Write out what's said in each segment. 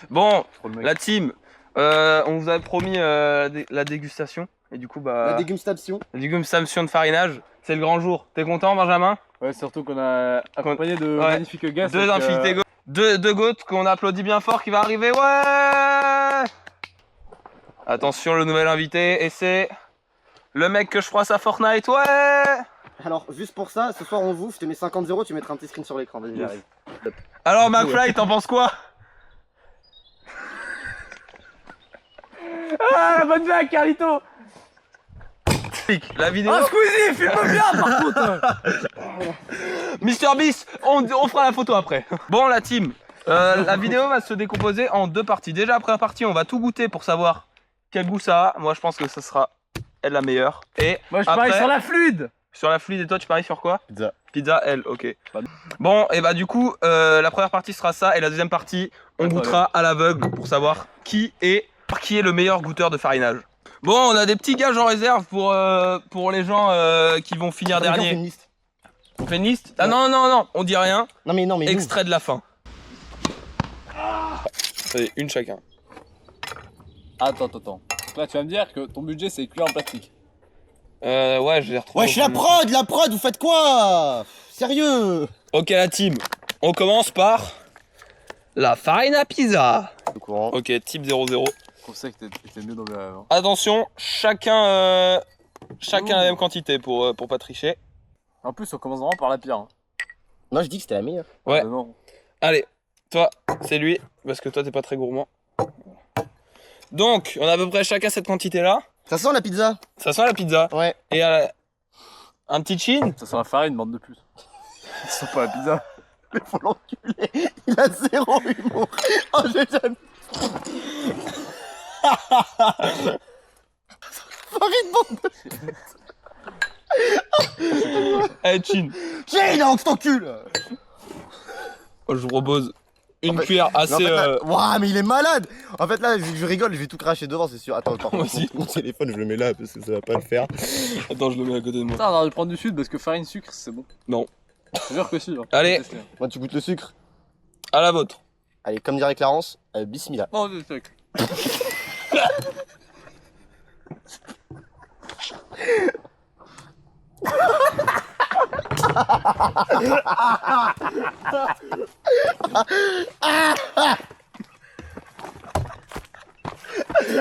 Bon, la team, on vous avait promis la dégustation. Et du coup, bah. La dégustation. La dégustation de farinage. C'est le grand jour. T'es content, Benjamin? Ouais, surtout qu'on a accompagné de magnifiques guests. Deux invités deux goats qu'on applaudit bien fort qui va arriver. Ouais! Attention, le nouvel invité. Et c'est le mec que je froisse à Fortnite. Ouais! Alors, juste pour ça, ce soir on vous, je te mets 50 €, tu mettras un petit screen sur l'écran. Vas-y, j'arrive. Alors, McFly, t'en penses quoi? Ah, la bonne blague, Carlito! La vidéo. Ah, Squeezie, filme bien par contre! Mister Beast, on fera la photo après. Bon, la team, la vidéo va se décomposer en deux parties. Déjà, la première partie, on va tout goûter pour savoir quel goût ça a. Moi, je pense que ce sera elle la meilleure. Et moi, je parie sur la fluide. Sur la fluide, et toi, tu paries sur quoi? Pizza. Pizza, elle, ok. Bon, et bah du coup, la première partie sera ça, et la deuxième partie, on goûtera à l'aveugle pour savoir qui est le meilleur goûteur de farinage. Bon, on a des petits gages en réserve pour les gens qui vont finir dernier. On fait une liste. On fait une liste? Ah non, non, non, on dit rien. Non mais Extrait de la fin. Allez, une chacun. Attends. Donc là, tu vas me dire que ton budget, c'est cuillère en plastique. Ouais, je l'ai retrouvé. Wesh, la prod, vous faites quoi? Sérieux? Ok, la team, on commence par la farine à pizza. Ok, type 00. Je pensais que t'étais mieux dans le. Attention, chacun la même quantité pour pas tricher. En plus, on commence vraiment par la pire. Hein. Non, je dis que c'était la meilleure. Ouais. Ah, non. Allez, toi, c'est lui, parce que toi, t'es pas très gourmand. Donc, on a à peu près chacun cette quantité-là. Ça sent la pizza? Ça sent la pizza. Ouais. Et un petit chin. Ça sent la farine, bande de puces. Ça sent pas la pizza. Mais faut l'enculer. Il a zéro humour. Oh, j'ai jamais... Farine, bande de... Eh, chin. Chin, donc, je t'encule. Je vous propose une cuillère assez... En fait, là... Ouah, mais il est malade. En fait, là, je rigole, je vais tout cracher devant, c'est sûr. Attends, Moi aussi. mon téléphone, je le mets là, parce que ça va pas le faire. Attends, je le mets à côté de moi. Putain, on aurait dû prendre du sud parce que farine, sucre, c'est bon. Non. Je jure que si. Hein. Allez. Moi, tu goûtes le sucre. À la vôtre. Allez, comme dirait Clarence, bismillah. Non, c'est sucre.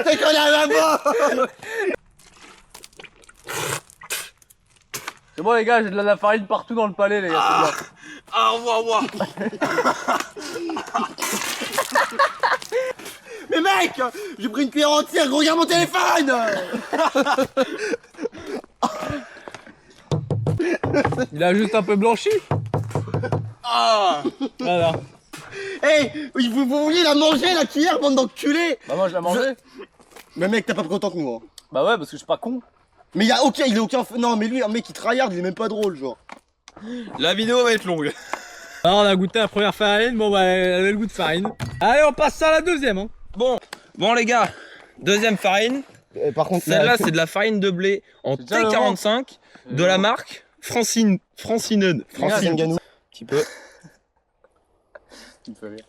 C'est qu'on a la mort. C'est bon, les gars, j'ai de la farine partout dans le palais, les gars. Ah, au revoir. Mais mec, j'ai pris une cuillère entière, regarde mon téléphone. Il a juste un peu blanchi. Ah. Voilà. Hey, vous vouliez la manger, la cuillère, bande d'enculés. Bah, moi, je l'ai mangé. Mais mec, t'as pas pris autant que nous. Hein. Bah, ouais, parce que je suis pas con. Mais il est aucun... Non, mais lui, un mec qui tryhard, il est même pas drôle, genre. La vidéo va être longue. Alors, on a goûté la première farine. Bon, bah, elle avait le goût de farine. Allez, on passe ça à la deuxième. Hein. Bon les gars, deuxième farine. Par contre, Celle-là, c'est de la farine de blé en T45 de la marque Francine Ganou. Un petit peu. Tu me fais rire.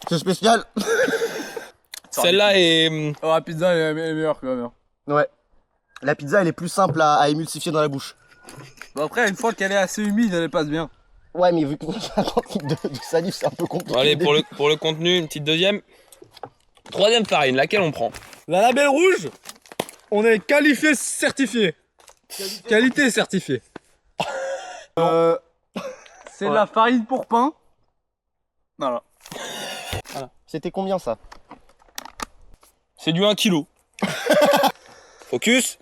C'est spécial. Celle-là est... Oh, la pizza, elle est meilleure quand même. Ouais. La pizza, elle est plus simple à émulsifier dans la bouche. Bon, après, une fois qu'elle est assez humide, elle passe bien. Ouais, mais vu que j'ai un quantité de salive, c'est un peu compliqué. Bon, allez, pour le contenu, une petite deuxième. Troisième farine, laquelle on prend? La label rouge, on est qualifié certifié. Qualité certifiée. C'est de la farine pour pain. Voilà. C'était combien ça? C'est du 1 kg. Focus.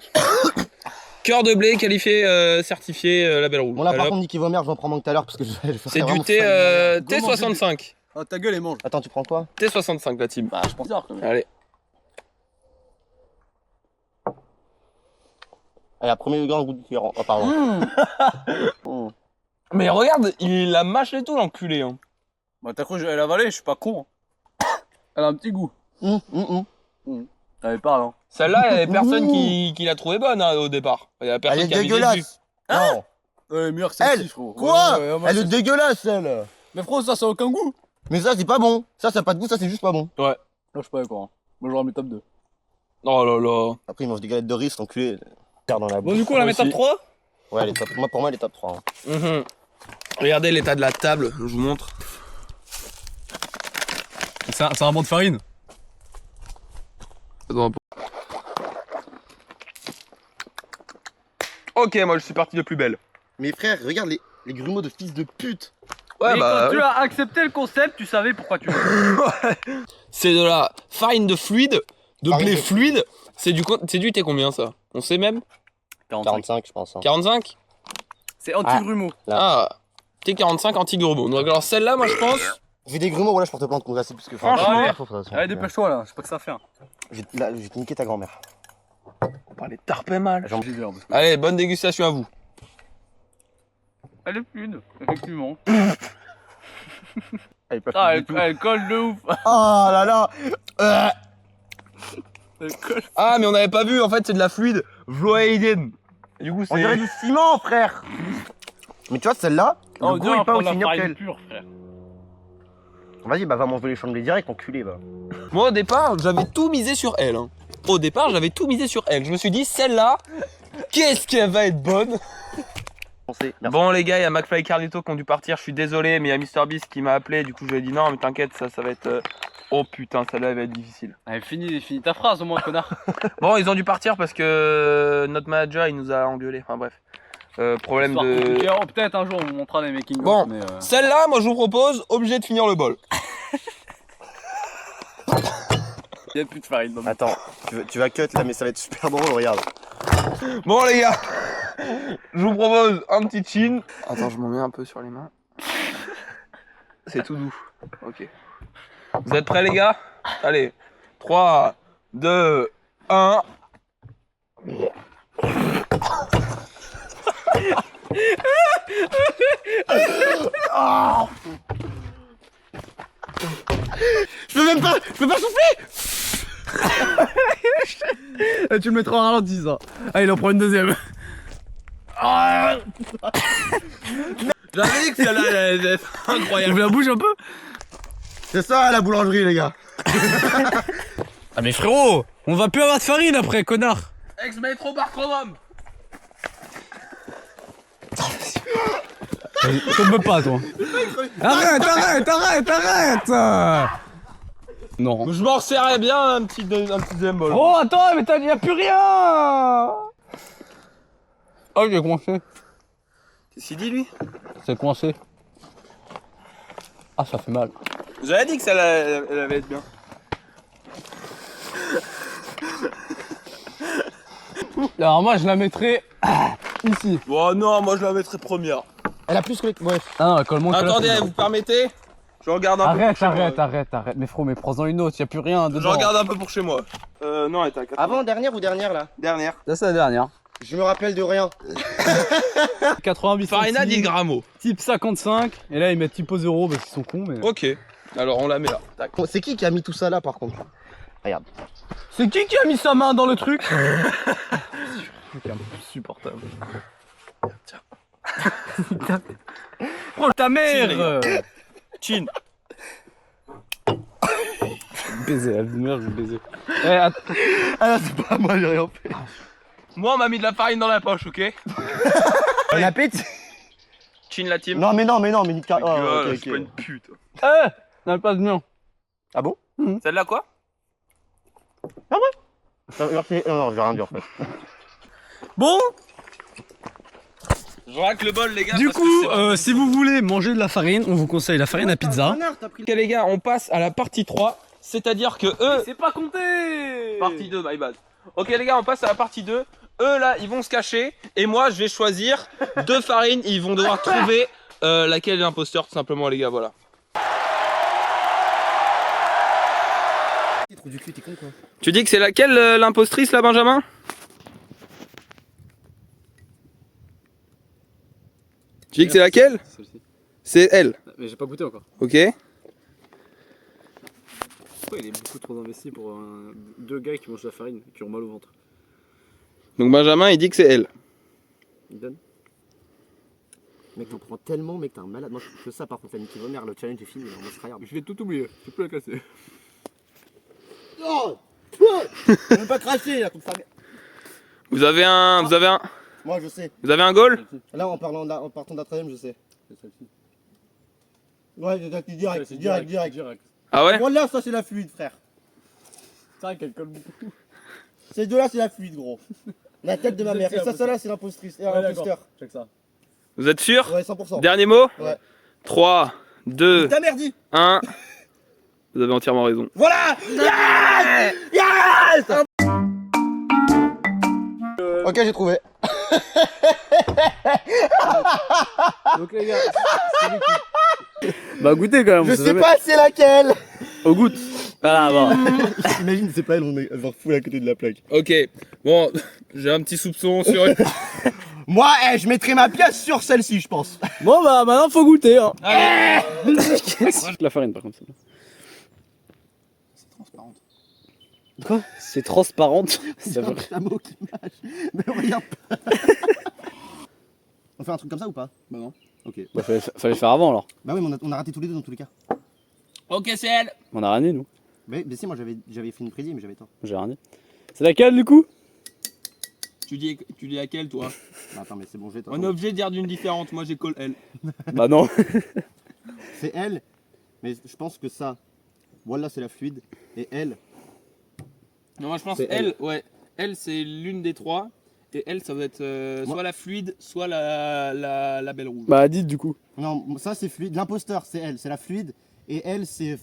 Cœur de blé qualifié certifié label rouge. Bon là par Allez, contre Nicky Vomère, je vais en prendre un tout à l'heure parce que je vais faire c'est du vraiment T, faillir. T65. Ah, ta gueule, et mange. Attends, tu prends quoi? T65 la team. Bah, je pense dire quand même. Allez. Allez, la première grand goût différent. Oh pardon. Mais regarde, il a mâché tout l'enculé. Hein. Bah, t'as cru que j'allais l'avaler, je suis pas con. Hein. Elle a un petit goût. Allez, parle. Hein. Celle-là, il y avait personne qui l'a trouvée bonne hein, au départ. Il y a personne Elle est qui a misé dessus. dégueulasse. Non. Ouais, meilleur que Elle celle-ci, frérot. Quoi Ouais, Elle est dégueulasse, elle. Mais frérot, ça a aucun goût. Mais ça, c'est pas bon. Ça a pas de goût, ça, c'est juste pas bon. Là, je suis pas d'accord. Hein. Moi, j'aurais mis top 2. Oh là là. Après, ils mangent des galettes de riz, cet enculé. Dans la Bon, bouche. du coup, on la met top 3. Ouais, elle est top. Moi, pour moi, elle est top 3. Hein. Regardez l'état de la table, je vous montre. C'est un banc de farine. Ok, moi je suis parti de plus belle. Mais frère, regarde les grumeaux de fils de pute. Ouais, Mais quand tu as accepté le concept, tu savais pourquoi tu l'as. c'est de la farine de fluide, de Farine blé de- fluide. C'est du thé combien ça? On sait même? 45, je pense. Hein. 45? C'est anti-grumeau. Ah, T45 anti-grumeau. Donc alors celle-là, moi je pense. J'ai des grumeaux, voilà, je porte plainte contre assez plus que Franchement. Allez, dépêche-toi là, je sais pas que ça fait. Hein. Là, je vais te niquer ta grand-mère. Oh, les tarpes mal. J'en- Allez, bonne dégustation à vous. Elle est fluide, effectivement. Elle est pas Ah, fluide du tout. elle colle de ouf. Oh là là. Elle colle. Ah, mais on n'avait pas vu, en fait c'est de la fluide Vloeiden. Du coup, On dirait c'est. du ciment, frère. Mais tu vois, celle-là, On le goût dirait est pas on aussi prend la ignoble farine qu'elle. pure, frère. Vas-y, bah va manger les chambres direct, enculé, bah. Moi au départ, j'avais tout misé sur elle. Hein. Au départ, j'avais tout misé sur elle. Je me suis dit, celle-là, qu'est-ce qu'elle va être bonne. Merci. Bon les gars, il y a McFly et Carlito qui ont dû partir, je suis désolé, mais il y a MrBeast qui m'a appelé, du coup je lui ai dit non mais t'inquiète, ça va être... Oh putain, celle-là va être difficile. Allez, finis ta phrase au moins, connard. Bon, ils ont dû partir parce que notre manager il nous a engueulé, enfin bref. Problème Histoire de... compliquée. Oh, peut-être un jour on montrera les making of. Bon. Mais Celle-là, moi je vous propose, obligé de finir le bol. il y a plus de farine. Donc. Attends, tu vas cut là, mais ça va être super drôle, regarde. Bon les gars, je vous propose un petit chin. Attends, je m'en mets un peu sur les mains. C'est tout doux. Ok. Vous êtes prêts les gars? Allez, 3, 2, 1. Je peux pas souffler. Tu le mettras en ralenti ça. Allez, il en prend une deuxième. J'avais dit que celle-là allait être incroyable. Ouvre la bouche un peu. C'est ça la boulangerie, les gars. Ah mais frérot, on va plus avoir de farine après, connard. Ex-métro Bartronome. Tombe pas toi. Arrête. Non. Je m'en resserrais bien un petit deuxième bol. Oh attends, mais y a plus rien. Oh j'ai coincé. Qu'est-ce qu'il dit lui? C'est coincé. Ah ça fait mal. J'avais dit que celle-là elle allait être bien. Alors moi je la mettrais ici. Bon non, moi je la mettrais première. Elle a plus que les. Ouais. Ah non, elle colle moins que la Attendez, farine. vous permettez? Je regarde un peu pour chez moi. Arrête. Mais frérot, mais prends-en une autre, y a plus rien dedans. Je regarde un peu pour chez moi. Non, elle est à 80. Avant, dernière ou dernière là? Dernière. Ça c'est la dernière. Je me rappelle de rien. 88 Farina 10 grammes. type 55. Et là ils mettent typo 0 parce qu'ils sont cons mais... Ok. Alors on la met là. Tac. Bon, c'est qui a mis tout ça là par contre? Regarde. C'est qui a mis sa main dans le truc? C'est insupportable. Tiens. Oh ta mère! Chin. Baiser, la mère, je vais baiser. Eh, attends. Ah là, c'est pas moi, j'ai rien fait. Moi on m'a mis de la farine dans la poche, ok? Elle a pété. Chin la team. Non, mais nique ta. Oh, Oh, je ok, suis pas ok. une pute. Eh! Non, pas de mien. Ah bon? Celle-là quoi? Non, j'ai rien dit en fait. Bon, Je racle le bol les gars. du parce que coup, c'est vraiment- si vous voulez manger de la farine, on vous conseille la farine à pizza. Ok les gars, on passe à la partie 3. C'est-à-dire que eux... C'est pas compté! Partie 2, my bad. Ok les gars, on passe à la partie 2. Eux là, ils vont se cacher. Et moi, je vais choisir deux farines. Ils vont devoir trouver laquelle est l'imposteur, tout simplement les gars, voilà. Trou du cul, t'es con quoi. Tu dis que c'est laquelle l'impostrice là, Benjamin? Tu dis que c'est laquelle? Celle-ci. C'est elle. Mais j'ai pas goûté encore. Ok. Pourquoi il est beaucoup trop investi pour deux gars qui mangent de la farine et qui ont mal au ventre? Donc Benjamin, il dit que c'est elle. Il donne? Mec, t'en prends tellement, mec, t'es un malade. Moi, je fais ça par contre, la Mickey Vomer, le challenge est fini. Moi, je tryhard. Je vais tout oublier, je peux plus la classer. Oh je veux pas cracher là, comme ça. Vous avez un Moi, je sais. vous avez un goal? Là, en partant de la troisième, je sais. C'est celle-ci. Ouais, j'ai direct. Ah ouais? Voilà, ça, c'est la fluide, frère. C'est vrai qu'elle colle beaucoup. Ces deux-là, c'est la fluide, gros. La tête de ma mère. Et ça, là, c'est l'impostrice. Et l'imposteur. Check ça. Vous êtes sûr? Ouais, 100%. Dernier mot? Ouais. 3, 2, Ta mère dit. 1. Vous avez entièrement raison. Voilà. Yes. Yes. Ok, j'ai trouvé. Donc les gars, bah goûtez quand même. Je sais pas c'est laquelle. Au goût. Voilà, bon. Imagine, c'est pas elle, on est genre full à côté de la plaque. Ok, bon, j'ai un petit soupçon sur... Moi, je mettrai ma pièce sur celle-ci, je pense. Bon bah maintenant faut goûter hein. Allez. La farine par contre. C'est transparente. Quoi? C'est transparente. C'est un chameau qui nage. Mais regarde pas. On fait un truc comme ça ou pas? Bah non. Ok. Bah fallait le faire avant alors. Bah ouais, mais on a raté tous les deux dans tous les cas. Ok, c'est elle. On a rien dit nous. Mais si, moi j'avais fait une prédit, mais j'avais tort. J'ai rien dit. C'est laquelle du coup? Tu dis laquelle, toi? Bah, attends, mais c'est bon, je vais On est obligé de dire d'une différente. Moi, j'ai call elle. Bah non. C'est elle, mais je pense que ça, voilà, c'est la fluide. Et elle, Non, moi, je pense C'est elle, ouais. Elle, c'est l'une des trois. Et elle, ça va être Moi- soit la fluide, soit la belle rouge. Bah dites du coup. non, ça c'est fluide. L'imposteur, c'est elle, c'est la fluide. Et elle, c'est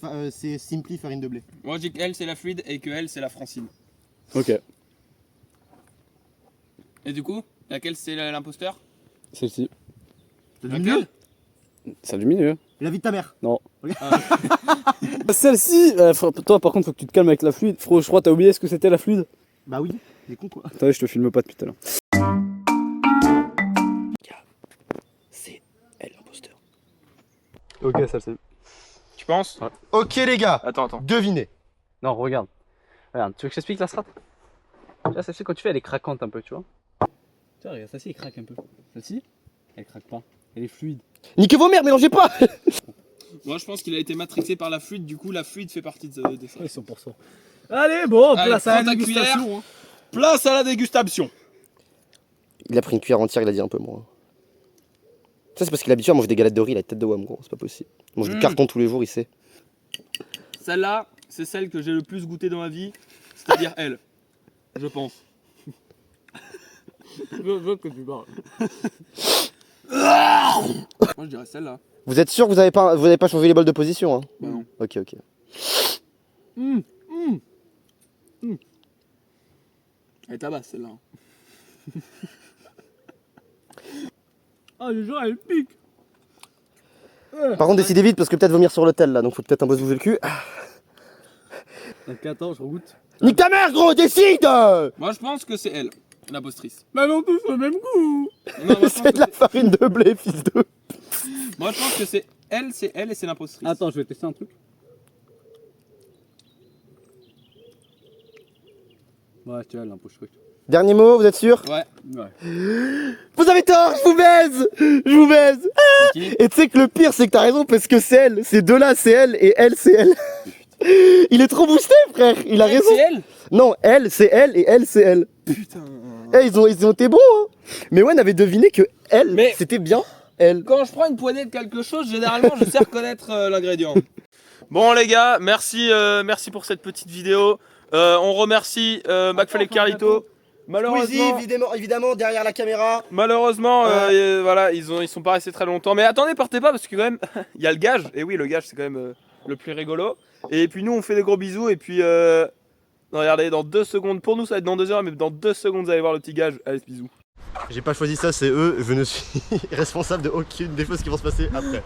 Simply farine de blé. Moi, je dis qu'elle, c'est la fluide et que elle, c'est la Francine. Ok. Et du coup, laquelle c'est l'imposteur? Celle-ci. T'as du Laquelle? mieux? Celle du milieu. La vie de ta mère. Celle-ci, toi par contre faut que tu te calmes avec la fluide. Frérot, je crois que t'as oublié ce que c'était la fluide. Bah oui, c'est con quoi. Attendez, je te filme pas depuis tout à l'heure. C'est elle l'imposteur. Ok, celle-ci. Tu penses? Ouais. Ok les gars, Attends. devinez. Non, regarde. Regarde, tu veux que je t'explique la strat? Tu vois, celle-ci, quand tu fais, elle est craquante un peu, tu vois. Tu vois, regarde, celle-ci, elle craque un peu. Celle-ci, elle craque pas. Elle est fluide. Niquez vos mères, mélangez pas. Moi, je pense qu'il a été matrixé par la fluide. Du coup, la fluide fait partie de ça. Ouais, 100%. Allez, bon, Allez, place à prends la ta dégustation. cuillère. Hein. Place à la dégustation. Il a pris une cuillère entière, il a dit un peu moins. Ça c'est parce qu'il est habitué à manger des galettes de riz, la tête de Wham gros, c'est pas possible. Il mange du carton tous les jours, il sait. Celle-là, c'est celle que j'ai le plus goûté dans ma vie. C'est-à-dire elle. Je pense. Je veux que tu parles. Moi, je dirais celle-là. Vous êtes sûr que vous avez pas changé les bols de position hein? Bah non. Ok. Elle tabasse celle-là. Ah, je jure, elle pique. Par contre décidez vite parce que peut-être vomir sur l'hôtel là, donc faut peut-être un peu se bouger le cul. Donc attends, je regoute. Nique ta mère gros, décide. Moi, je pense que c'est elle, l'impostrice. Bah non, tous le même goût. Non, moi, je pense C'est de la farine de blé, fils de... moi, je pense que c'est elle et c'est l'impostrice. Attends, je vais tester un truc. Ouais, tu vois, l'impostrice. Dernier mot, vous êtes sûr? Ouais. Ouais. Vous avez tort, je vous baise. Je vous baise. C'est qui? Et tu sais que le pire c'est que t'as raison parce que c'est elle. Ces deux-là c'est elle et elle c'est elle. Il est trop boosté frère, il a raison. C'est elle? Non, elle c'est elle et elle c'est elle. Putain. Eh, ils ont été bons hein. Mais ouais, on avait deviné que elle, Mais- c'était bien elle. Quand je prends une poignée de quelque chose, généralement, je sais reconnaître l'ingrédient. Bon, les gars, merci pour cette petite vidéo. On remercie McFly et Carlito. Malheureusement, évidemment derrière la caméra. malheureusement voilà, ils sont pas restés très longtemps. Mais attendez, partez pas parce que quand même, il y a le gage. Et oui, le gage, c'est quand même le plus rigolo. Et puis nous, on fait des gros bisous. Et puis, regardez, dans 2 secondes, pour nous, ça va être dans 2 heures, mais dans 2 secondes, vous allez voir le petit gage. Allez, bisous. J'ai pas choisi ça, c'est eux. Je ne suis responsable de aucune des choses qui vont se passer après.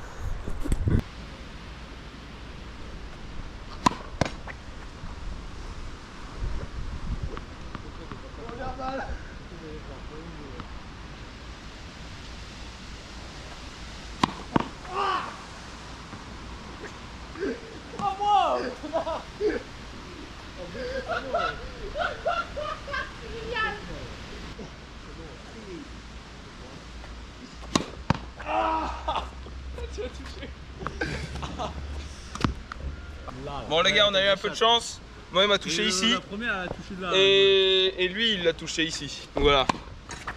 Bon les gars, on a eu un peu de chance. Moi il m'a touché ici. La première elle a touché de là. Et lui il l'a touché ici. Donc voilà.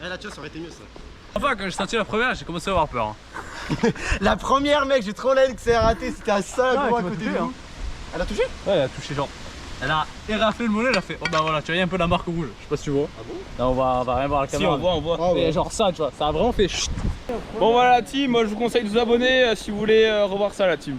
Eh là, tu vois, ça aurait été mieux ça. Enfin, quand j'ai senti la première, j'ai commencé à avoir peur. La première, mec, j'ai trop l'aide que ça a raté. C'était à ça, Ah, gros, à tu m'as côté touché, de nous. hein. Elle a touché? Ouais, elle a touché genre. Elle a éraflé le mollet, elle a fait. Oh bah voilà, tu vois, il y a un peu la marque rouge. Je sais pas si tu vois. Ah bon? Là, on va rien voir à la Si caméra. on voit. Ah ouais. Et genre ça, tu vois, ça a vraiment fait chut. Bon voilà la team, moi je vous conseille de vous abonner si vous voulez revoir ça la team.